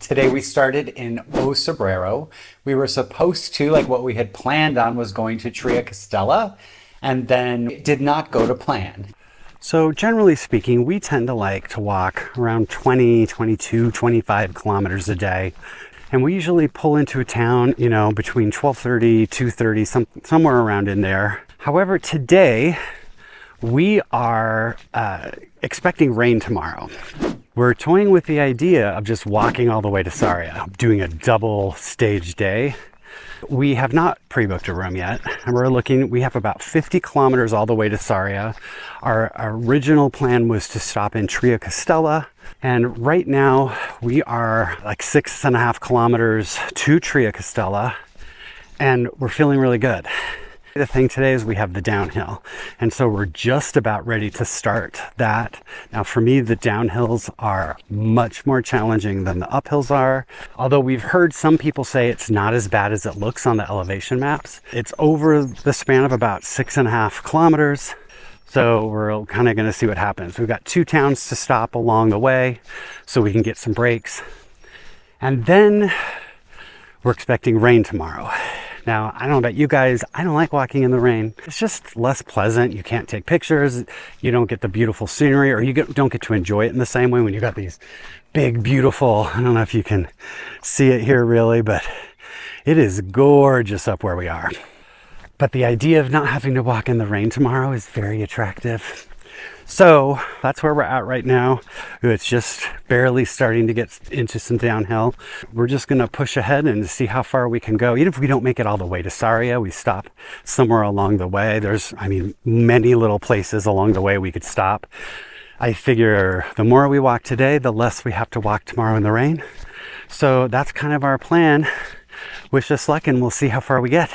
Today we started in O Cebreiro. We were supposed to, like what we had planned on, was going to Tria Castella, and then it did not go to plan. So generally speaking, we tend to like to walk around 20, 22, 25 kilometers a day. And we usually pull into a town, you know, between 12:30, 2:30, somewhere around in there. However, today we are expecting rain tomorrow. We're toying with the idea of just walking all the way to Sarria, doing a double stage day. We have not pre-booked a room yet, and we have about 50 kilometers all the way to Sarria. Our original plan was to stop in Tria Castella, and right now we are like 6.5 kilometers to Tria Castella, and we're feeling really good. The thing today is we have the downhill, and so we're just about ready to start that. Now for me, the downhills are much more challenging than the uphills are, although we've heard some people say it's not as bad as it looks on the elevation maps. It's over the span of about 6.5 kilometers, so we're kind of going to see what happens. We've got 2 towns to stop along the way so we can get some breaks, and then we're expecting rain tomorrow. Now, I don't know about you guys, I don't like walking in the rain. It's just less pleasant. You can't take pictures, you don't get the beautiful scenery, or don't get to enjoy it in the same way when you got these big, beautiful, I don't know if you can see it here really, but it is gorgeous up where we are. But the idea of not having to walk in the rain tomorrow is very attractive. So that's where we're at right now. It's just barely starting to get into some downhill. We're just going to push ahead and see how far we can go. Even if we don't make it all the way to Sarria, we stop somewhere along the way. There's, many little places along the way we could stop. I figure the more we walk today, the less we have to walk tomorrow in the rain. So that's kind of our plan. Wish us luck, and we'll see how far we get.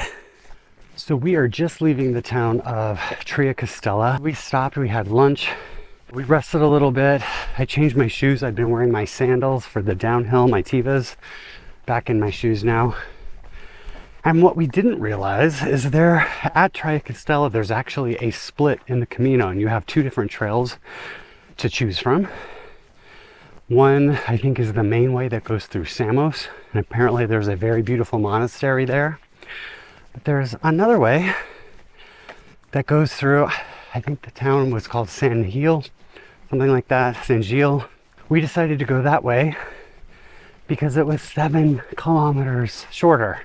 So we are just leaving the town of Tria Castella. We stopped, we had lunch, we rested a little bit. I changed my shoes. I've been wearing my sandals for the downhill, my Tevas, back in my shoes now. And what we didn't realize is there at Tria Castella, there's actually a split in the Camino, and you have 2 different trails to choose from. One, I think, is the main way that goes through Samos, and apparently there's a very beautiful monastery there. But there's another way that goes through, I think the town was called San Gil, something like that, San Gil. We decided to go that way because it was 7 kilometers shorter,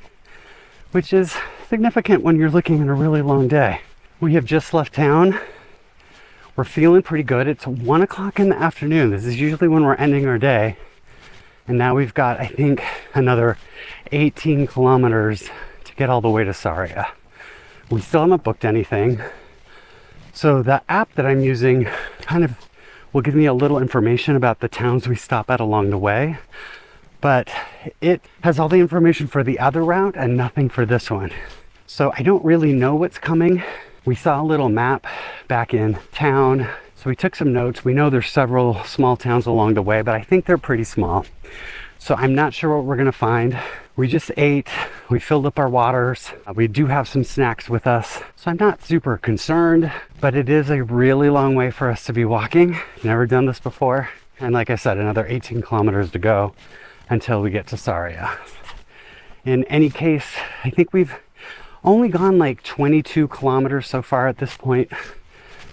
which is significant when you're looking at a really long day. We have just left town. We're feeling pretty good. It's 1 o'clock in the afternoon. This is usually when we're ending our day. And now we've got, I think, another 18 kilometers get all the way to Sarria. We still haven't booked anything. So the app that I'm using kind of will give me a little information about the towns we stop at along the way, but it has all the information for the other route and nothing for this one. So I don't really know what's coming. We saw a little map back in town, so we took some notes. We know there's several small towns along the way, but I think they're pretty small. So I'm not sure what we're gonna find. We just ate, we filled up our waters. We do have some snacks with us. So I'm not super concerned, but it is a really long way for us to be walking. Never done this before. And like I said, another 18 kilometers to go until we get to Sarria. In any case, I think we've only gone like 22 kilometers so far at this point.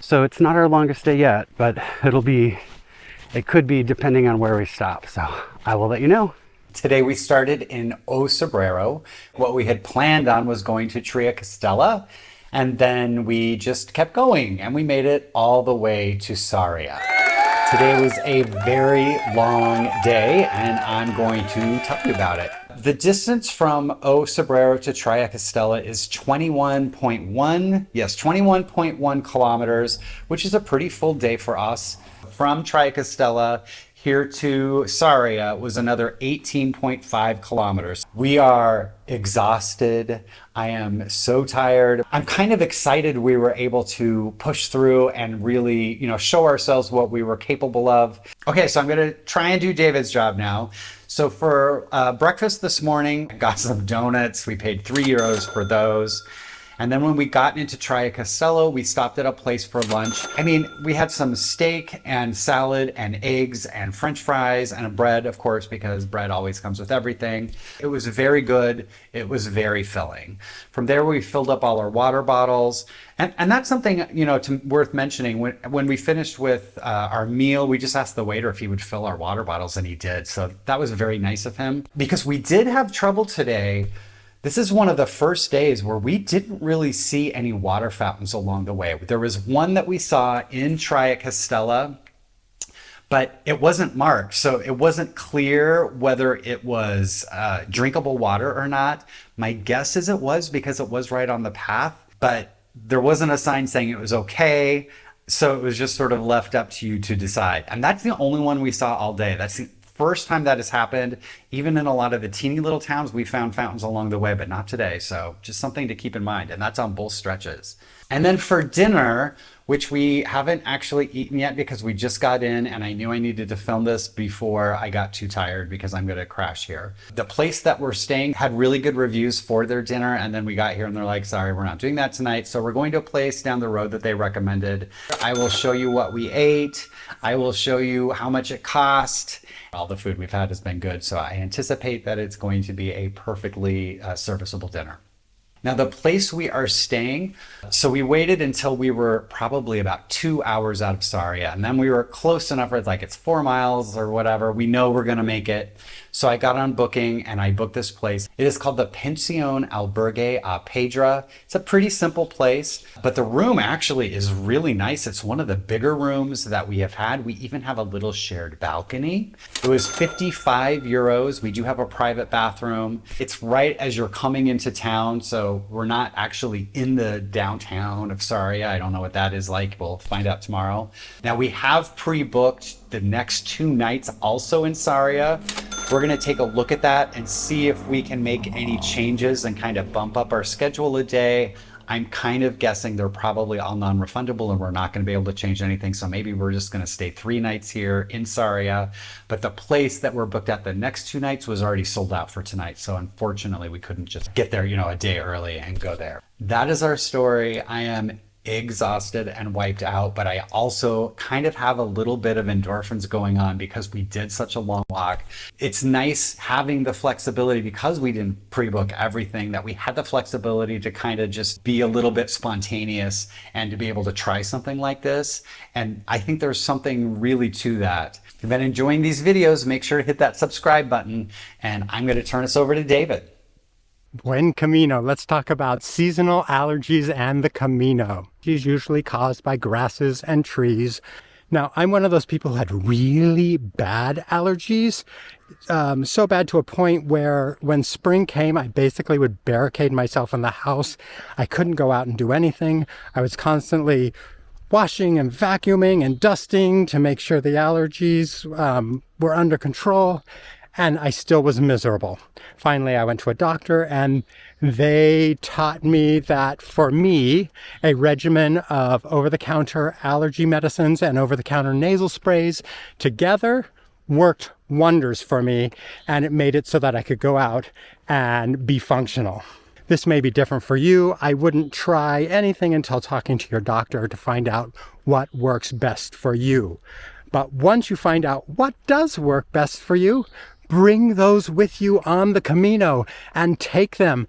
So it's not our longest day yet, but it could be depending on where we stop. So I will let you know. Today we started in O Cebreiro. What we had planned on was going to Tria Castella, and then we just kept going, and we made it all the way to Sarria. Today was a very long day, and I'm going to tell you about it. The distance from O Cebreiro to Tria Castella is 21.1 kilometers, which is a pretty full day for us. From Tria Castella here to Sarria was another 18.5 kilometers. We are exhausted. I am so tired. I'm kind of excited we were able to push through and really, show ourselves what we were capable of. Okay, so I'm gonna try and do David's job now. So for breakfast this morning, I got some donuts. We paid €3 for those. And then when we got into Tria Castello, we stopped at a place for lunch. I mean, we had some steak and salad and eggs and French fries and a bread, of course, because bread always comes with everything. It was very good. It was very filling. From there, we filled up all our water bottles. And that's something, you know, worth mentioning. When we finished with our meal, we just asked the waiter if he would fill our water bottles, and he did. So that was very nice of him. Because we did have trouble today. This is one of the first days where we didn't really see any water fountains along the way. There was one that we saw in Tria Castella, but it wasn't marked. So it wasn't clear whether it was drinkable water or not. My guess is it was, because it was right on the path, but there wasn't a sign saying it was okay. So it was just sort of left up to you to decide. And that's the only one we saw all day. That's the first time that has happened. Even in a lot of the teeny little towns, we found fountains along the way, but not today. So just something to keep in mind. And that's on both stretches. And then for dinner, which we haven't actually eaten yet because we just got in and I knew I needed to film this before I got too tired because I'm going to crash here. The place that we're staying had really good reviews for their dinner, and then we got here and they're like, sorry, we're not doing that tonight. So we're going to a place down the road that they recommended. I will show you what we ate. I will show you how much it cost. All the food we've had has been good, so I anticipate that it's going to be a perfectly serviceable dinner. Now, the place we are staying, so we waited until we were probably about 2 hours out of Sarria, and then we were close enough where it's like it's 4 miles or whatever. We know we're going to make it. So I got on Booking and I booked this place. It is called the Pension Albergue a Pedra. It's a pretty simple place, but the room actually is really nice. It's one of the bigger rooms that we have had. We even have a little shared balcony. It was 55 euros. We do have a private bathroom. It's right as you're coming into town, so we're not actually in the downtown of Sarria. I don't know what that is like. We'll find out tomorrow. Now, we have pre-booked the next 2 nights also in Sarria. We're going to take a look at that and see if we can make any changes and kind of bump up our schedule a day. I'm kind of guessing they're probably all non-refundable and we're not going to be able to change anything. So maybe we're just going to stay 3 nights here in Sarria. But the place that we're booked at the next 2 nights was already sold out for tonight. So unfortunately, we couldn't just get there, you know, a day early and go there. That is our story. I am exhausted and wiped out, but I also kind of have a little bit of endorphins going on because we did such a long walk. It's nice having the flexibility, because we didn't pre-book everything, that we had the flexibility to kind of just be a little bit spontaneous and to be able to try something like this. And I think there's something really to that. If you've been enjoying these videos, make sure to hit that subscribe button, and I'm going to turn us over to David. Buen Camino. Let's talk about seasonal allergies and the Camino. It's usually caused by grasses and trees. Now, I'm one of those people who had really bad allergies. So bad to a point where when spring came, I basically would barricade myself in the house. I couldn't go out and do anything. I was constantly washing and vacuuming and dusting to make sure the allergies were under control. And I still was miserable. Finally, I went to a doctor and they taught me that for me, a regimen of over-the-counter allergy medicines and over-the-counter nasal sprays together worked wonders for me, and it made it so that I could go out and be functional. This may be different for you. I wouldn't try anything until talking to your doctor to find out what works best for you. But once you find out what does work best for you, bring those with you on the Camino and take them.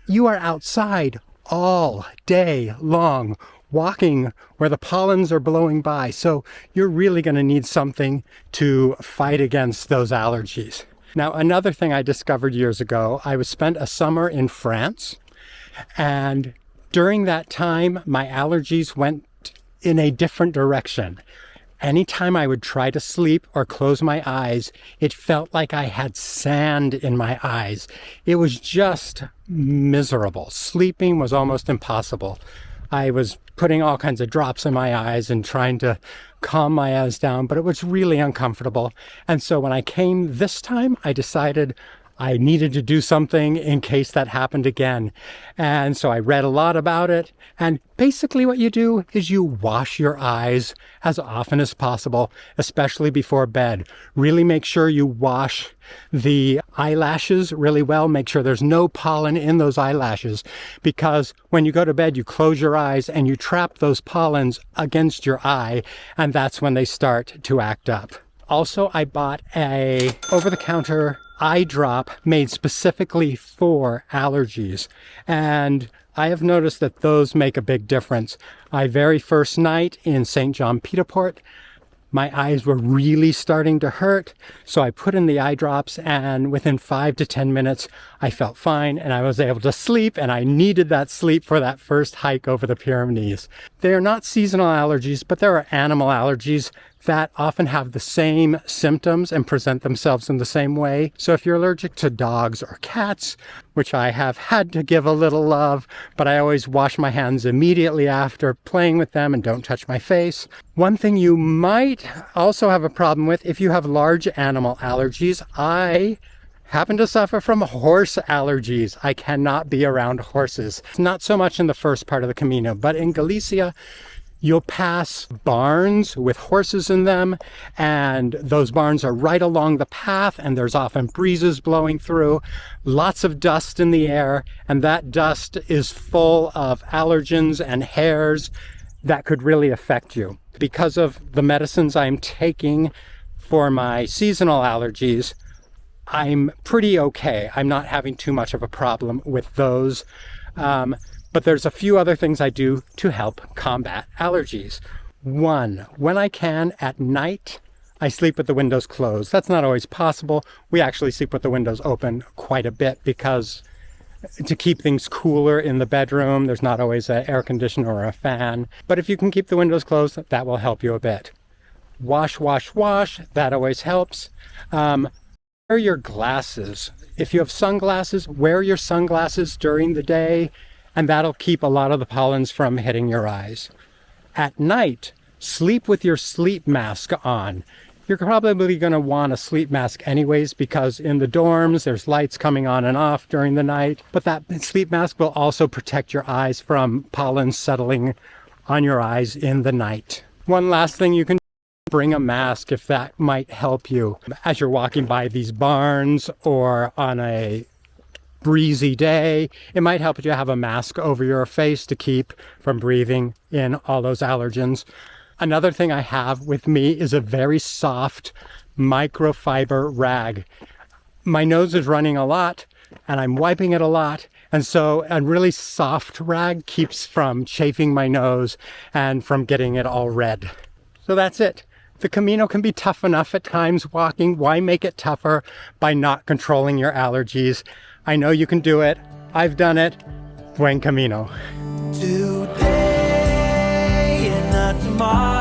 You are outside all day long, walking where the pollens are blowing by. So you're really going to need something to fight against those allergies. Now, another thing I discovered years ago, I spent a summer in France, and during that time, my allergies went in a different direction. Anytime I would try to sleep or close my eyes, it felt like I had sand in my eyes. It was just miserable. Sleeping was almost impossible. I was putting all kinds of drops in my eyes and trying to calm my eyes down, but it was really uncomfortable. And so when I came this time, I decided I needed to do something in case that happened again. And so I read a lot about it. And basically what you do is you wash your eyes as often as possible, especially before bed. Really make sure you wash the eyelashes really well. Make sure there's no pollen in those eyelashes, because when you go to bed, you close your eyes and you trap those pollens against your eye, and that's when they start to act up. Also, I bought a over-the-counter eye drop made specifically for allergies, and I have noticed that those make a big difference. My very first night in St. John Peterport, my eyes were really starting to hurt, so I put in the eye drops, and within 5 to 10 minutes, I felt fine and I was able to sleep, and I needed that sleep for that first hike over the Pyrenees. They are not seasonal allergies, but there are animal allergies that often have the same symptoms and present themselves in the same way. So if you're allergic to dogs or cats, which I have had to give a little love, but I always wash my hands immediately after playing with them and don't touch my face. One thing you might also have a problem with if you have large animal allergies, I happen to suffer from horse allergies. I cannot be around horses. Not so much in the first part of the Camino, but in Galicia, you'll pass barns with horses in them, and those barns are right along the path, and there's often breezes blowing through, lots of dust in the air, and that dust is full of allergens and hairs that could really affect you. Because of the medicines I'm taking for my seasonal allergies, I'm pretty okay. I'm not having too much of a problem with those. But there's a few other things I do to help combat allergies. One, when I can at night, I sleep with the windows closed. That's not always possible. We actually sleep with the windows open quite a bit because to keep things cooler in the bedroom, there's not always an air conditioner or a fan. But if you can keep the windows closed, that will help you a bit. Wash, wash, wash. That always helps. Wear your glasses. If you have sunglasses, wear your sunglasses during the day, and that'll keep a lot of the pollens from hitting your eyes. At night, sleep with your sleep mask on. You're probably going to want a sleep mask anyways, because in the dorms, there's lights coming on and off during the night. But that sleep mask will also protect your eyes from pollen settling on your eyes in the night. One last thing you can do, bring a mask if that might help you as you're walking by these barns or on a breezy day. It might help you to have a mask over your face to keep from breathing in all those allergens. Another thing I have with me is a very soft microfiber rag. My nose is running a lot and I'm wiping it a lot, and so a really soft rag keeps from chafing my nose and from getting it all red. So that's it. The Camino can be tough enough at times walking. Why make it tougher by not controlling your allergies? I know you can do it. I've done it. Buen Camino. Today and not tomorrow.